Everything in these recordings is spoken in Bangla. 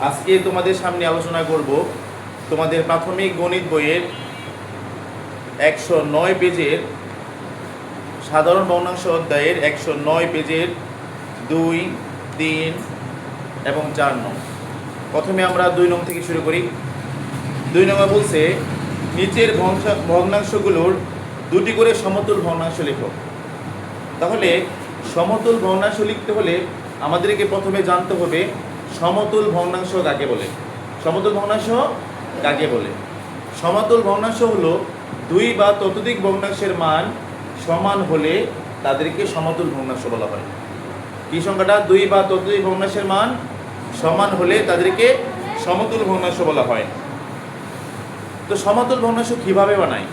আজকে তোমাদের সামনে আলোচনা করব তোমাদের প্রাথমিক গণিত বইয়ের 109 পেজের সাধারণ ভগ্নাংশ অধ্যায়ের 109 পেজের 2, 3 এবং 4 নং। প্রথমে আমরা 2 নং থেকে শুরু করি। 2 নং বলছে নিচের ভগ্নাংশগুলোর দুটি করে সমতুল ভগ্নাংশ লেখো। তাহলে সমতুল ভগ্নাংশ লিখতে হলে আমাদেরকে প্রথমে জানতে হবে সমতুল ভগ্নাংশ কাকে বলে। সমতুল ভগ্নাংশ কাকে বলে? সমতুল ভগ্নাংশ হলো দুই বা ততোধিক ভগ্নাংশের মান সমান হলে তাদেরকে সমতুল ভগ্নাংশ বলা হয়। কি সংখ্যাটা? দুই বা ততোধিক ভগ্নাংশের মান সমান হলে তাদেরকে সমতুল ভগ্নাংশ বলা হয়। তো সমতুল ভগ্নাংশ কিভাবে বানায়?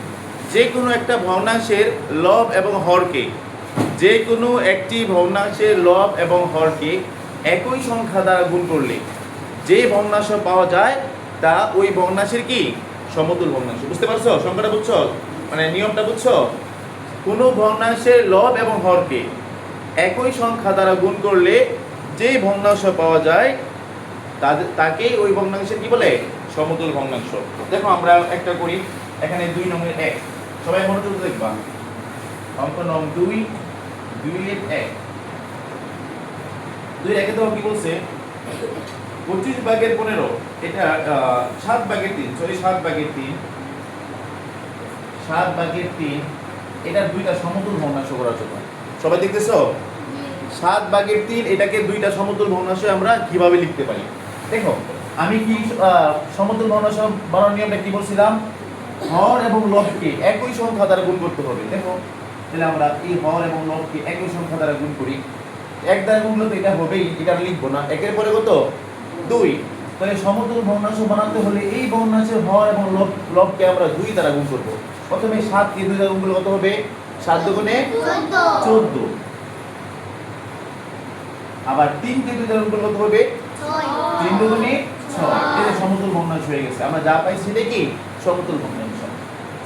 যে কোনো একটা ভগ্নাংশের লব এবং হরকে, যে কোনো একটি ভগ্নাংশের লব এবং হরকে একই সংখ্যা দ্বারা গুণ করলে যে ভগ্নাংশ পাওয়া যায় তা ওই ভগ্নাংশের কি? সমতুল ভগ্নাংশ। বুঝতে পারছো? সংখ্যাটা বুঝছো? মানে নিয়মটা বুঝছো? কোনো ভগ্নাংশের লব এবং হরকে একই সংখ্যা দ্বারা গুণ করলে যে ভগ্নাংশ পাওয়া যায় তাকেই ওই ভগ্নাংশের কি বলে? সমতুল ভগ্নাংশ। দেখো আমরা একটা করি, এখানে 2 নংয়ের 1, সবাই মনোযোগ দেখবা। অঙ্ক নং 2, 2 এর 1। 2 এর 1 তো কি বলছে? 25 ভাগের 15, এটা 7 ভাগের 3, সরি 7 ভাগের 3, 7 ভাগের 3, এটা দুইটা সমতুল ভগ্নাংশ করার জন্য। সবাই দেখতেছো? 7 ভাগের 3 এটাকে দুইটা সমতুল ভগ্নাংশে আমরা কিভাবে লিখতে পারি? দেখো আমি কি সমতুল ভগ্নাংশ বানানোর নিয়মটা কি বলছিলাম? হর এবং লবকে একই সংখ্যা দ্বারা গুণ করতে হবে। দেখো তাহলে আমরা এই হর এবং লবকে একই সংখ্যা দ্বারা গুণ করি। 1 দ্বারা গুণ করলে এটা হবেই, এটা লিখবো না। 1 এর পরে কত? 2। তাহলে সমতুল ভগ্নাংশ বানাতে হলে এই ভগ্নাংশের হর এবং লবকে আমরা 2 দ্বারা গুণ করব। প্রথমে 7 কে 2 দ্বারা গুণ করলে কত হবে? 7 দুগুণে 14। আবার 3 কে 2 দ্বারা গুণ করলে কত হবে? 3 দুগুণে 6। এটা সমতুল ভগ্নাংশ হয়ে গেছে। আমরা যা পাই সেটা কি? সমতুল ভগ্নাংশ।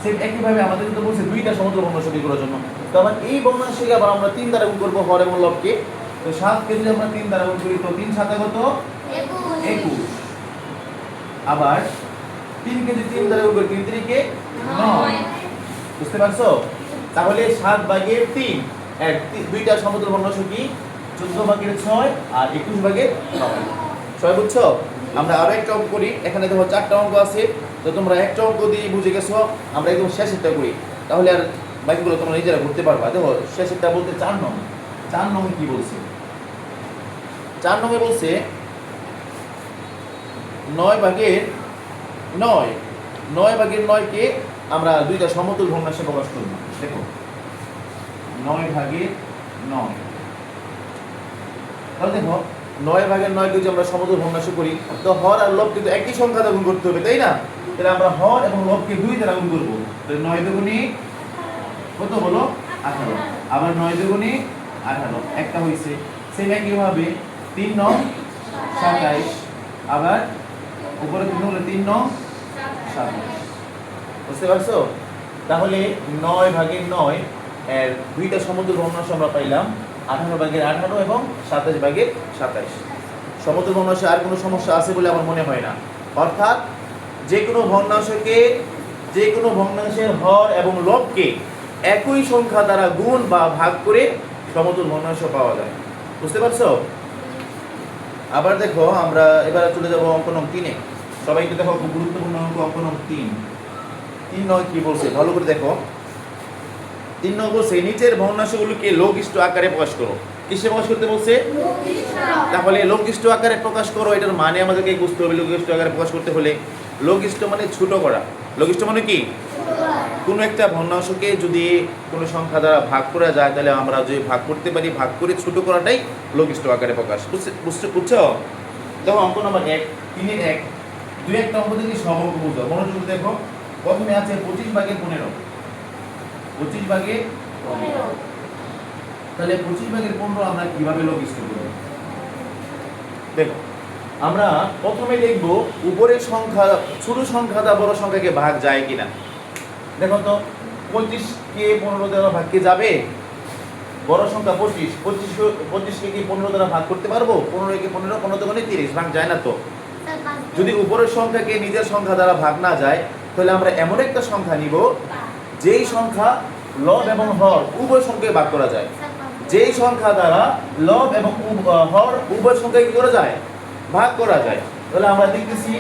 সেম একইভাবে আমাদের কিন্তু বলছে দুইটা সমতুল ভগ্নাংশ বের করার জন্য। তো আবার এই ভগ্নাংশকে আবার আমরা 3 দ্বারা গুণ করব, হর এবং লবকে। তো 7 কে যদি আমরা 3 দ্বারা গুণ করি তো 3 7 কত? 21। আবার 3 কে যদি 3 দ্বারা গুণ করি 3 3 কে 9। বুঝতে পারছো? তাহলে 7 ভাগের 3 এর দুইটা সমতুল ভগ্নাংশ কি? 14 ভাগের 6 আর 21 ভাগের 9। সবাই বুঝছো? আমরা আরো একটা অঙ্ক করি। এখানে দেখো 4টা অঙ্ক আছে। তো তোমরা একটা অঙ্ক দিয়ে বুঝে গেছো, আমরা একদম শেষেরটা করি, তাহলে আর বাকিগুলো তোমরা নিজেরা করতে পারবা। দেখো শেষেরটা বলতে 4 নং। 4 নং কি বলছে? 4 নং এ বলছে 9 ভাগের 9, 9 ভাগের 9 কে আমরা দুইটা সমতুল ভগ্নাংশে প্রকাশ করব। দেখো 9 ভাগের 9, তাহলে দেখো 9 ভাগের 9 কে যদি আমরা সমতুল ভগ্নাংশ করি তো হর আর লব কিন্তু একই সংখ্যা দ্বারা গুণ করতে হবে, তাই না? তাহলে আমরা হর এবং লবকে 2 দ্বারা গুণ করব। তাহলে 9 দুগুণে কত হলো? 18। আবার 9 দুগুণে 18, একটা হইছে। সেম একইভাবে 3 9 27, আবার উপরে 3 হলো 3 9 27। বুঝতে পারছো? তাহলে 9 ভাগের 9 এর দুইটা সমতুল ভগ্নাংশ আমরা পাইলাম, 18 ভাগের 18 এবং 27 ভাগের 27। সমতুল ভগ্নাংশে আর কোনো সমস্যা আছে বলে আমার মনে হয় না। অর্থাৎ যে কোনো ভগ্নাংশের হর এবং লবকে একই সংখ্যা দ্বারা গুণ বা ভাগ করে সমতুল ভগ্নাংশ পাওয়া যায়। বুঝতে পারছো? আবার দেখো আমরা এবার চলে যাব অঙ্ক নং 3 এ। সবাই একটু দেখো, খুব গুরুত্বপূর্ণ অঙ্ক নং 3। 3 নং কি বলছে ভালো করে দেখো। 3 নং বলছে নিচের ভগ্নাংশগুলোকে লঘিষ্ঠ আকারে প্রকাশ করো। কিসে প্রকাশ করতে বলছে? তাহলে লঘিষ্ঠ আকারে প্রকাশ করো, এটার মানে আমাদেরকে বুঝতে হবে। লঘিষ্ঠ আকারে প্রকাশ করতে হলে লঘিষ্ঠ মানে ছোট করা। লঘিষ্ঠ মানে কি? কোনো একটা ভগ্নাংশকে যদি কোনো সংখ্যা দ্বারা ভাগ করা যায় তাহলে আমরা যদি ভাগ করতে পারি, ভাগ করে ছোট করাটাই লঘিষ্ঠ আকারে প্রকাশ। বুঝছো? দেখো অঙ্ক নম্বর 1, 3 এর 1, 2 একটা অঙ্ক থেকে সব অঙ্ক বুঝো। মনোযোগ দেখো। প্রথমে আছে 25 ভাগের 15, 25 ভাগের 15। তাহলে 25 ভাগের 15 আমরা কিভাবে লঘিষ্ঠ করব? দেখো আমরা প্রথমে দেখব উপরের সংখ্যা ছোট সংখ্যা দ্বারা বড় সংখ্যাকে ভাগ যায় কিনা। দেখো তো 25 কে 15 দ্বারা ভাগ কে যাবে? বড় সংখ্যা 25 কে কি 15 দ্বারা ভাগ করতে পারবো? 15 কে 15, 15 দুগুণে 30, ভাগ যায় না তো। যদি উপরের সংখ্যাকে নিজের সংখ্যা দ্বারা ভাগ না যায়, তাহলে আমরা এমন একটা সংখ্যা নিব যেই সংখ্যা লব এবং হর উভয় সংখ্যায় ভাগ করা যায়। যেই সংখ্যা দ্বারা লব এবং হর উভয় সংখ্যায় কি করা যায়? ভাগ করা যায়। তাহলে আমরা দেখতেছি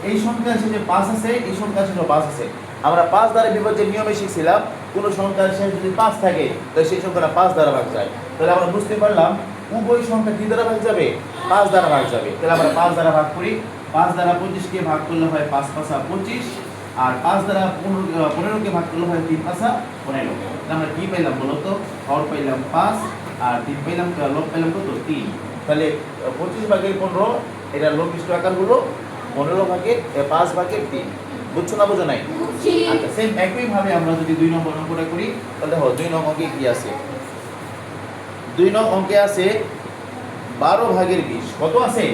এই সংখ্যা শেষে 5 আছে, এই সংখ্যা শেষে 5 আছে। আমরা 5 দ্বারা বিভাজ্যের নিয়মে শিখছিলাম, কোন সংখ্যার শেষে যদি 5 থাকে তাহলে সেই সংখ্যাটা 5 দ্বারা ভাগ যায়। তাহলে আমরা বুঝতে পারলাম উভয় সংখ্যা কি দ্বারা ভাগ যাবে? 5 দ্বারা ভাগ যাবে। তাহলে আমরা 5 দ্বারা ভাগ করি। 5 দ্বারা 25 কে ভাগ করলে হয় 5 5 25, আর 5 দ্বারা 15 কে ভাগ করলে হয় 3 5 15। তাহলে আমরা কি পেলাম বলো তো? হর পেলাম 5 আর 3 পেলাম, লব পেলাম কত? 3। তাহলে 25 ভাগের 15 এটা লঘিষ্ঠ আকার হলো 15 ভাগের 5 ভাগের 3। বুঝছো না বুঝো নাই? আচ্ছা, সেম একই ভাবে আমরা যদি 2 নম্বর অঙ্কটা করি, তাহলে দেখো 2 নং অঙ্কে কি আছে? 2 নং অঙ্কে আছে 12 ভাগের 20। কত আছে?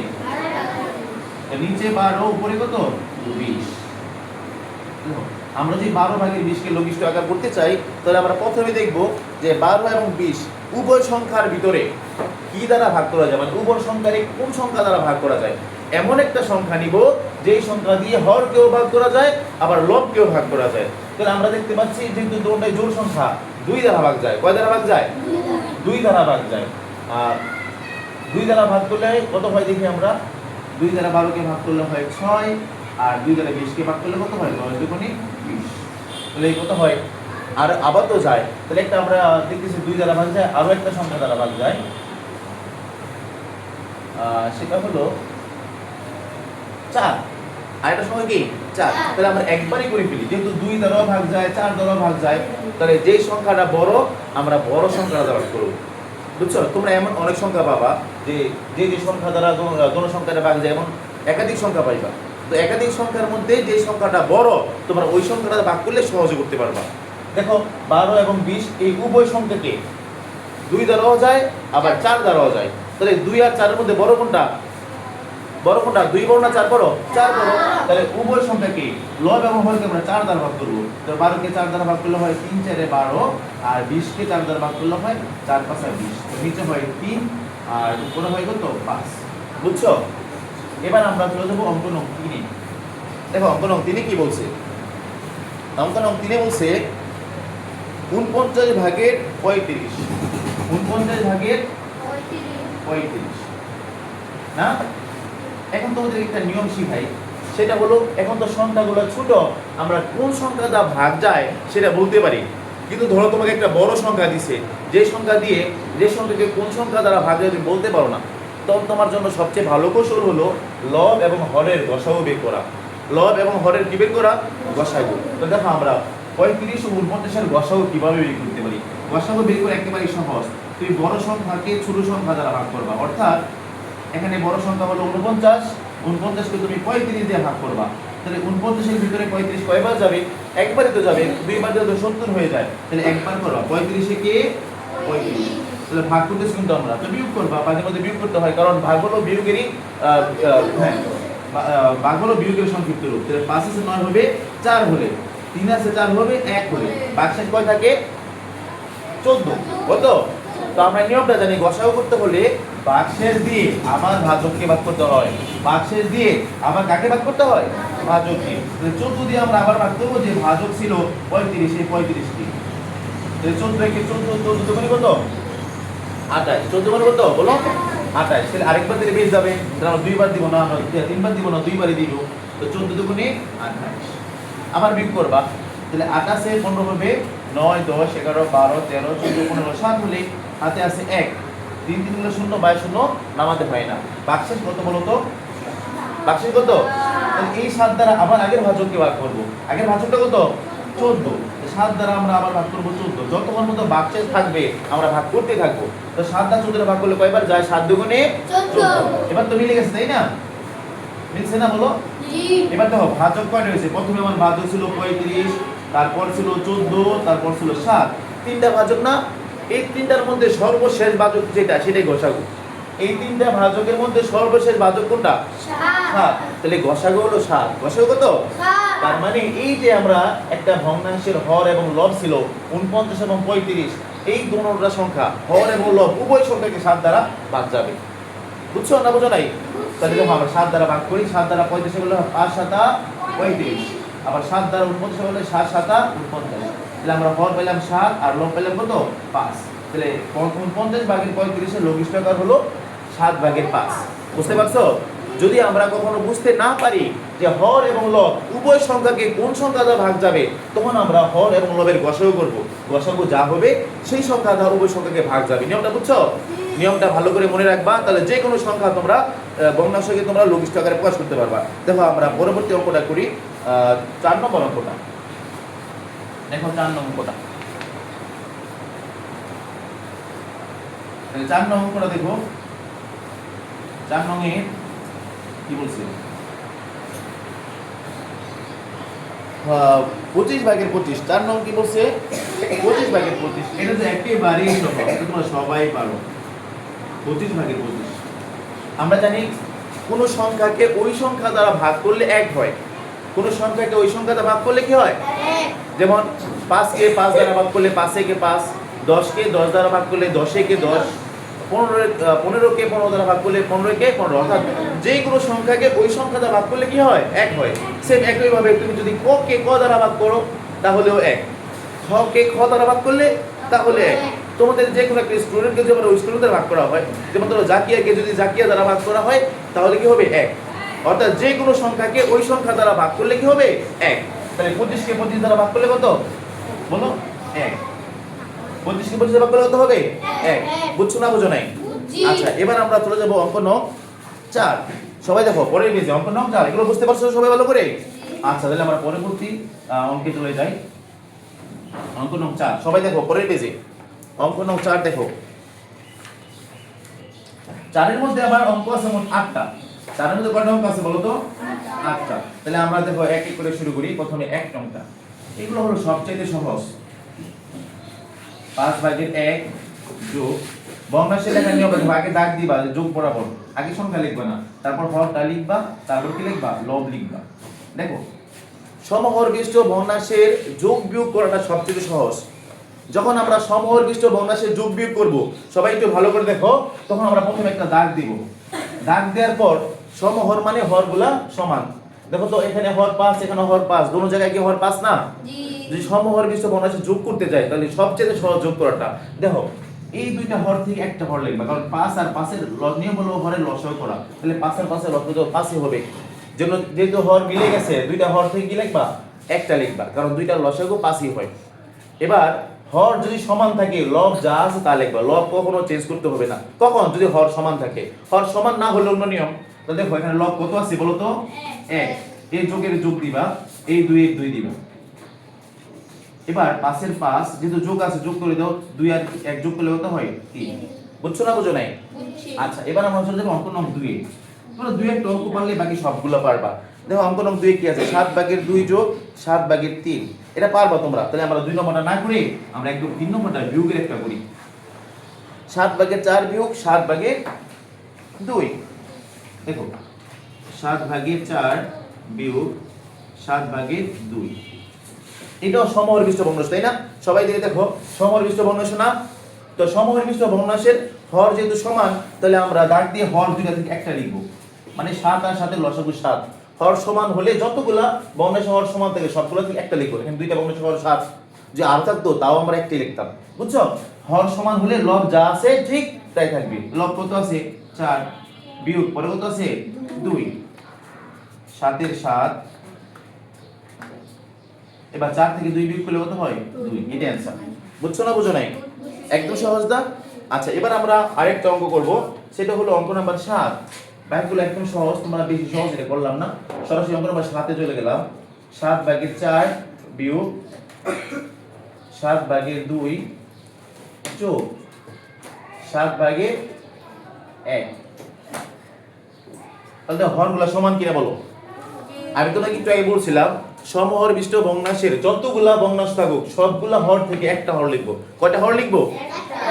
নিচে 12, উপরে কত? 20। আমরা যদি 12 ভাগের 20 কে লঘিষ্ঠ আকার করতে চাই, তাহলে আমরা প্রথমে দেখব যে 12 এবং 20 উভয় সংখ্যার ভিতরে কি দ্বারা ভাগ করা যায়, মানে উভয় সংখ্যার কোন সংখ্যা দ্বারা ভাগ করা যায়। এমন একটা সংখ্যা নিব যেই সংখ্যা দিয়ে হরকেও ভাগ করা যায়, আবার লবকেও ভাগ করা যায়। তাহলে আমরা দেখতে পাচ্ছি যেহেতু দুটোটাই জোড় সংখ্যা, 2 দ্বারা ভাগ যায়। কয় দ্বারা ভাগ যায়? 2 দ্বারা ভাগ যায়। আর 2 দ্বারা ভাগ করলে কত হয় দেখি আমরা? 2 দ্বারা 12 কে ভাগ করলে হয় 6, আর 2 দ্বারা 20 কে ভাগ করলে কত হয়? 9 দুগুণে 20। তাহলে কত হয়? আর আবার তো যায়। তাহলে একটা আমরা দেখতেছি 2 দ্বারা ভাগ যায়, আরো একটা সংখ্যা দ্বারা ভাগ যায়, সেটা হলো 4। আর একটা সংখ্যা কি? 4। তাহলে আমরা একবারই করে ফেলি, যেহেতু 2 দ্বারাও ভাগ যায়, 4 দ্বারাও ভাগ যায়, তাহলে যেই সংখ্যাটা বড় আমরা বড় সংখ্যাটা দ্বারা ভাগ করব। বুঝছো? তোমরা এমন অনেক সংখ্যা পাবা যে যে সংখ্যা দ্বারা গণসংখ্যাটা ভাগ যায়, এমন একাধিক সংখ্যা পাইবা। তো একাধিক সংখ্যার মধ্যে যে সংখ্যাটা বড় তোমরা ওই সংখ্যাটা ভাগ করলে সহজে করতে পারবা। দেখো 12 এবং 20 এই উভয় সংখ্যাকে 2 দ্বারাও যায়, আবার 4 দ্বারাও যায়। তাহলে 2 আর 4 এর মধ্যে বড় কোনটা? বড় কোনটা? 2 বড় না 4 বড়? 4 বড়। তাহলে উভয় সংখ্যাকে লব এবং হরকে আমরা 4 দ্বারা ভাগ করব। তো 12 কে 4 দ্বারা ভাগ করলে হয় 3 4 12, আর 20 কে 4 দ্বারা ভাগ করলে হয় 4 5 20। তো নিচে হয় 3 আর উপরে হয় কত? 5। বুঝছো? এবার আমরা চলে যাব অঙ্ক নং 3। দেখো অঙ্ক নং 3 কি বলছে? অঙ্ক নং 3 বলছে 49 ভাগের 35। 49 ভাগের 35 না? এখন তোমাদের একটা নিয়ম শিখাই, সেটা হলো এখন তো সংখ্যাগুলো ছোট, আমরা কোন সংখ্যা দ্বারা ভাগ যায় সেটা বলতে পারি। কিন্তু ধরো তোমাকে একটা বড় সংখ্যা দিছে, যে সংখ্যা দিয়ে যে সংখ্যাকে কোন সংখ্যা দ্বারা ভাগ যায় তুমি বলতে পারো না, তখন তোমার জন্য সবচেয়ে ভালো কৌশল হলো লব এবং হরের গসাগু বের করা। লব এবং হরের কি বের করা? গসাগু। তো দেখো আমরা 35 ও 49 এর গসাগু কিভাবে বের করতে পারি। গসাগু বের করে একেবারে সহজ। তুমি বড় সংখ্যাকে ছোট সংখ্যা দ্বারা ভাগ করবা, অর্থাৎ এখানে বড় সংখ্যা হলো 49, 49 কে তুমি 35 দিয়ে ভাগ করবা। তাহলে 49 এর ভিতরে 35 কয়বার যাবে? একবারই তো যাবে। দুইবার দিলে তো 70 হয়ে যায়। তাহলে একবার করবা। 35 এ কে 35। তাহলে ভাগ করতেছি কিন্তু আমরা তো বিয়োগ করবা, মাঝে মধ্যে বিয়োগ করতে হয়, কারণ ভাগ হলো বিয়োগেরই হ্যাঁ ভাগ হলো বিয়োগের সংক্ষিপ্ত রূপ। তাহলে 5 আছে 9 হবে 4 হলে, 3 আছে 4 হবে 1 হলে, ভাগশেষ কয় থাকে? 14। কত? তো আমরা নিয়মটা জানি, গসাগু করতে হলে ভাগশেষ দিয়ে আবার ভাজককে ভাগ করতে হয়, ভাগশেষ দিয়ে আবার কাকে ভাগ করতে হয়? ভাজককে। তাহলে 14 দিয়ে আমরা আবার ভাগ করব, যে ভাজক ছিল 35, এই 35 টি। তাহলে 14 কে 14 দুগুণে কত? 28। 14 গুণে কত বলো? 28। তাহলে আরেকবার দিলে বেশ যাবে। তাহলে আমরা দুইবার দিব না, আমরা তিনবার দিব না, দুইবারই দিব। তো 14 দুগুণে 28। আবার বিয়োগ করবা। তাহলে 28 এর 15 হবে 9 10 11 12 13 14 15 7 হলে হাতে আছে 1, 3 3 গুলো 0, 0 নামাতে হয় না। ভাগশেষ কত বলো তো? ভাগশেষ কত? তাহলে এই 7 দ্বারা আবার আগের ভাজককে ভাগ করব। আগের ভাজকটা কত? 14। 7 দ্বারা আমরা আবার ভাগ করব 14। যতক্ষণ পর্যন্ত ভাগশেষ থাকবে আমরা ভাগ করতে থাকবো। তো 7 দ্বারা 14 ভাগ করলে কয়বার যায়? 7 দুগুণে 14। এবার তো মিলে গেছে তাই না? মিলছে না বলো? এবার দেখো ভাজক কয়টা হয়েছে? প্রথমে আমার ভাজক ছিল 35, তারপর ছিল 14, তারপর ছিল 7। তিনটা ভাজক না? এই তিনটার মধ্যে সর্বশেষ ভাজক যেটা সেটাই গসাগু। এই তিনটা ভাজকের মধ্যে সর্বশেষ ভাজক কোনটা? 7। তাহলে গসাগু হলো 7। গসাগু কত? 7। তার মানে এই যে আমরা একটা ভগ্নাংশের হর এবং লব ছিল 49 এবং 35, এই দুটোটা সংখ্যা হর এবং লব উভয় সংখ্যাকে 7 দ্বারা ভাগ যাবে। বুঝছো না বুঝো নাই? তাহলে দেখো আমরা 7 দ্বারা ভাগ করি, 7 দ্বারা 35 হলো 5 7 35, আবার 7 দ্বারা 49 হলো 7 7 49। তাহলে আমরা হর পেলাম 7 আর লব পেলাম কত 5। তাহলে 49 ভাগের 35 এর লঘিষ্ঠ আকার হলো 7 ভাগের 5। বুঝতে পারছো? যদি আমরা কখনো বুঝতে না পারি যে হর এবং লব উভয় সংখ্যাকে কোন সংখ্যা দ্বারা ভাগ যাবে, তখন আমরা হর এবং লবের গসাগু করব। গসাগু যা হবে সেই সংখ্যা দ্বারা উভয় সংখ্যাকে ভাগ যাবে। নিয়মটা বুঝছো? নিয়মটা ভালো করে মনে রাখবা, তাহলে যে কোনো সংখ্যা তোমরা ভগ্নাংশকে তোমরা লঘিষ্ঠ আকারে প্রকাশ করতে পারবা। দেখো আমরা পরবর্তী অঙ্কটা করি, 4 নম্বর অঙ্কটা। দেখো 4 নম্বর অঙ্কটা, 4 নম্বর অঙ্কটা দেখো। 4 নংয়ে কি বলছে? 25 ভাগের 25। 4 নং কি বলছে? 25 ভাগের 25। এটা তো একেবারেই সহজ, এটা তোমরা সবাই পারো। 25 ভাগের 25। আমরা জানি কোন সংখ্যাকে ওই সংখ্যা দ্বারা ভাগ করলে 1 হয়। কোন সংখ্যাকে ওই সংখ্যা দ্বারা ভাগ করলে কি হয়? 1। যেমন 5 কে 5 দ্বারা ভাগ করলে 5 কে 5, 10 কে 10 দ্বারা ভাগ করলে 10 কে 10, 15 কে 15 দ্বারা ভাগ করলে 15 কে 15। অর্থাৎ যে কোনো সংখ্যাকে ওই সংখ্যা দ্বারা ভাগ করলে কি হয়? 1 হয়। সেম একই ভাবে তুমি যদি ক কে ক দ্বারা ভাগ করো তাহলেও 1, খ কে খ দ্বারা ভাগ করলে তাহলে 1। তোমাদের যে কোনো একটা স্টুডেন্টকে যদি ওই স্টুডেন্ট দ্বারা ভাগ করা হয়, যেমন ধরো জাকিয়াকে যদি জাকিয়া দ্বারা ভাগ করা হয় তাহলে কি হবে? 1। অর্থাৎ যে কোনো সংখ্যাকে ওই সংখ্যা দ্বারা ভাগ করলে কি হবে? 1। তাহলে 25 কে 25 দ্বারা ভাগ করলে কত? বলো 1। 25 কে 25 দ্বারা ভাগ করলে কত হবে? 1। বুঝছো না বুঝো নাই? আচ্ছা, এবার আমরা চলে যাব অঙ্ক নং 4। সবাই দেখো পরের পেজে অঙ্ক নং 4। এগুলো বুঝতে পারছো সবাই ভালো করে? আচ্ছা, তাহলে আমরা পরবর্তী অঙ্কে চলে যাই। অঙ্ক নং 4 সবাই দেখো পরের পেজে। অঙ্ক নং 4 দেখো। 4 এর মধ্যে আবার অঙ্ক আছে মোট 8টা। 4 এর মধ্যে কয়টা অঙ্ক আছে বলো তো? 8টা। তাহলে আমরা দেখো এক এক করে শুরু করি। প্রথমে 1 নংটা। এগুলো হলো সবচেয়ে সহজ। 5 ভাগের 1 যোগ ভগ্নাংশে লেখার নিয়ম দেখো, আগে দাগ দিবা যোগ বরাবর, আগে সংখ্যা লিখবা না, তারপর হরটা লিখবা, তারপর কি লিখবা? লব লিখবা। দেখো সমহর বিশিষ্ট ভগ্নাংশের যোগ বিয়োগ করাটা সবচেয়ে সহজ। যখন আমরা সমহর বিশিষ্ট ভগ্নাংশের যোগ বিয়োগ করব, সবাই একটু ভালো করে দেখো, তখন আমরা প্রথমে একটা দাগ দিব। দাগ দেওয়ার পর সমহর মানে হরগুলা সমান। দেখো তো এখানে হর 5, এখানে হর 5, দুটো জায়গায় কি হর 5 না? জি। যদি সমহর বিশিষ্ট ভগ্নাংশের যোগ করতে যাই তাহলে সবচেয়ে সহজ যোগ করাটা। দেখো এই দুইটা হর থেকে একটা হর লিখবা, কারণ 5 আর 5 এর নিয়ম হলো হরের লসাগু করা। তাহলে 5 আর 5 এর লসাগু তো 5ই হবে। যেহেতু হর মিলে গেছে, দুইটা হর থেকে কি লিখবা? একটা লিখবা, কারণ দুইটার লসাগু 5ই হয়। এবার হর যদি সমান থাকে, লব যা আছে তা লিখবা। লব কখনো চেঞ্জ করতে হবে না। কখন? যদি হর সমান থাকে। হর সমান না হলে অন্য নিয়ম। তো দেখো এখানে লব কত আছে বলো তো? 1। এই যোগের যোগ দিবা, এই 2 এর 2 দিবা। এবার 5 এর 5 যেহেতু যোগ আছে, যোগ করে দাও। 2 আর 1 যোগ করলে কত হয়? 3। বুঝছো না বুঝো নাই? আচ্ছা, এবার আমরা চলে যাব অঙ্ক নং 2 এ। তোমরা 2 একটা অঙ্ক পারলে বাকি সবগুলো পারবা। দেখো অঙ্ক নং 2 এ কি আছে? 7 ভাগের 2 যোগ 7 ভাগের 3। এটা পারবা তোমরা। তাহলে আমরা 2 নম্বরটা না করে আমরা একদম 3 নম্বরটা বিয়োগের একটা করি। 7 ভাগের 4 বিয়োগ 7 ভাগের 2। দেখো 7 ভাগের 4 বিয়োগ 7 ভাগের 2। এটাও সমহর বিশিষ্ট ভগ্নাংশ, তাই না? সবাই দিকে দেখো, সমহর বিশিষ্ট ভগ্নাংশ না? তো সমহর বিশিষ্ট ভগ্নাংশের হর যেহেতু সমান, তাহলে আমরা দাগ দিয়ে হর দুইটা থেকে একটা লিখব। মানে 7 আর 7 এর লসাগু 7। হর সমান হলে যতগুলা ভগ্নাংশ হর সমান থাকে সবগুলো থেকে একটা লিখব। এখানে দুইটা ভগ্নাংশ হর 7, যে আর থাকতো তাও আমরা একটাই লিখতাম। বুঝছো? হর সমান হলে লব যা আছে ঠিক তাই থাকবে। লব কত আছে? 4 বিয়োগ পরে কত আছে? 2। 7 এর 7। এবার 4 থেকে 2 বিয়োগ করলে কত হয়? 2। এটা অ্যানসার। বুঝছো না বুঝো নাই? একদম সহজ দা। আচ্ছা, এবার আমরা আরেকটা অঙ্ক করব। সেটা হলো অঙ্ক নাম্বার 7। ব্যাকগুলো একদম সহজ, তোমরা বেশি সহজ এটা করলাম না। সরাসরি অঙ্ক নাম্বার 7 এ চলে গেলাম। 7 ভাগের 4 বিয়োগ 7 ভাগের 2 যোগ 7 ভাগের 1। তাহলে হরগুলো সমান কিনা বলো? আমি তো নাকি একটু আগে বলছিলাম সমহর বিশিষ্ট ভগ্নাংশের যতগুলা ভগ্নাংশ থাকুক সবগুলা হর থেকে একটা হর লিখবো। কয়টা হর লিখবো?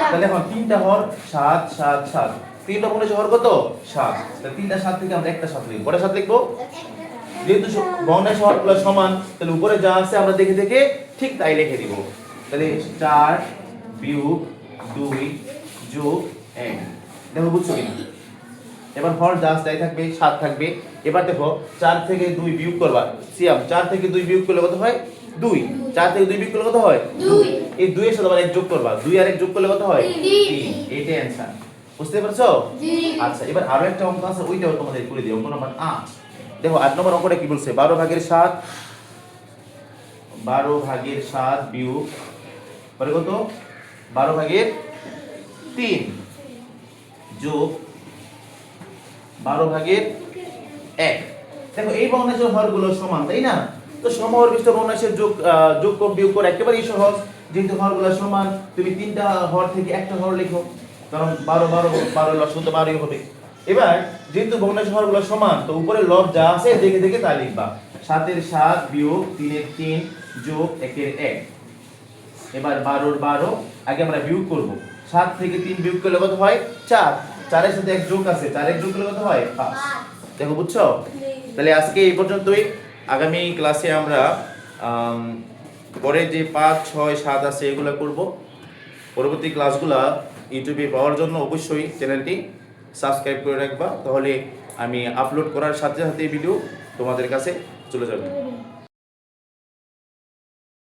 তাহলে এখন 3টা হর 7 7 7। 3টা ভগ্নাংশের হর কত? 7। তাহলে 3টা 7 থেকে আমরা একটা 7 লিখবো। কয়টা 7 লিখবো? যেহেতু ভগ্নাংশের হরগুলো সমান, তাহলে উপরে যা আছে আমরা দেখে দেখে ঠিক তাই লিখে দিব। তাহলে 4 বিয়োগ 2 যোগ 1। দেখো বুঝছো কিনা? এবার হর জাস্ট তাই থাকবে 7 থাকবে। এবার দেখো 4 থেকে 2 বিয়োগ করবা, সিয়াম 4 থেকে 2 বিয়োগ করলে কত হয় 2, 4 থেকে 2 বিয়োগ করলে কত হয় 2, এই 2 এর সাথে আবার 1 যোগ করবা, 2 আর 1 যোগ করলে কত হয় 3, এইটাই অ্যানসার। বুঝতে পারছো? আচ্ছা এবার আরো একটা অঙ্ক আছে, ওইটাও তোমাদের করে দিই, অঙ্ক নাম্বার 8। দেখো 8 নম্বর অঙ্কটা কি বলছে, 12 ভাগের 7, 12 ভাগের 7 বিয়োগ পরে কত 12 ভাগের 3 যোগ 12 ভাগের 1। দেখো এই ভগ্নাংশের হরগুলো সমান, তাই না? তো সমহর বিশিষ্ট ভগ্নাংশের যোগ কম বিয়োগ করা একেবারেই সহজ, যেহেতু হরগুলো সমান তুমি তিনটা হর থেকে একটা হর লিখো, কারণ 12 12 12 লসাগু তো 12ই হবে। এবার যেহেতু ভগ্নাংশের হরগুলো সমান, তো উপরে লব যা আছে দেখে দেখে তা লিখবা, 7 এর 7 বিয়োগ 3 এর 3 যোগ 1 এর 1। এবার 12 এর 12 আগে আমরা বিয়োগ করব, 7 থেকে 3 বিয়োগ করলে কত হয় 4, 4 এর সাথে 1 যোগ আছে, 4 1 যোগ করলে কত হয় 5। দেখো বুঝছো? তাহলে আজকে এই পর্যন্তই, আগামী ক্লাসে আমরা পরে যে 5 6 7 আছে এগুলো করব। পরবর্তী ক্লাসগুলো ইউটিউবে পাওয়ার জন্য অবশ্যই চ্যানেলটি সাবস্ক্রাইব করে রাখবা, তাহলে আমি আপলোড করার সাথে সাথে ভিডিও তোমাদের কাছে চলে যাবে।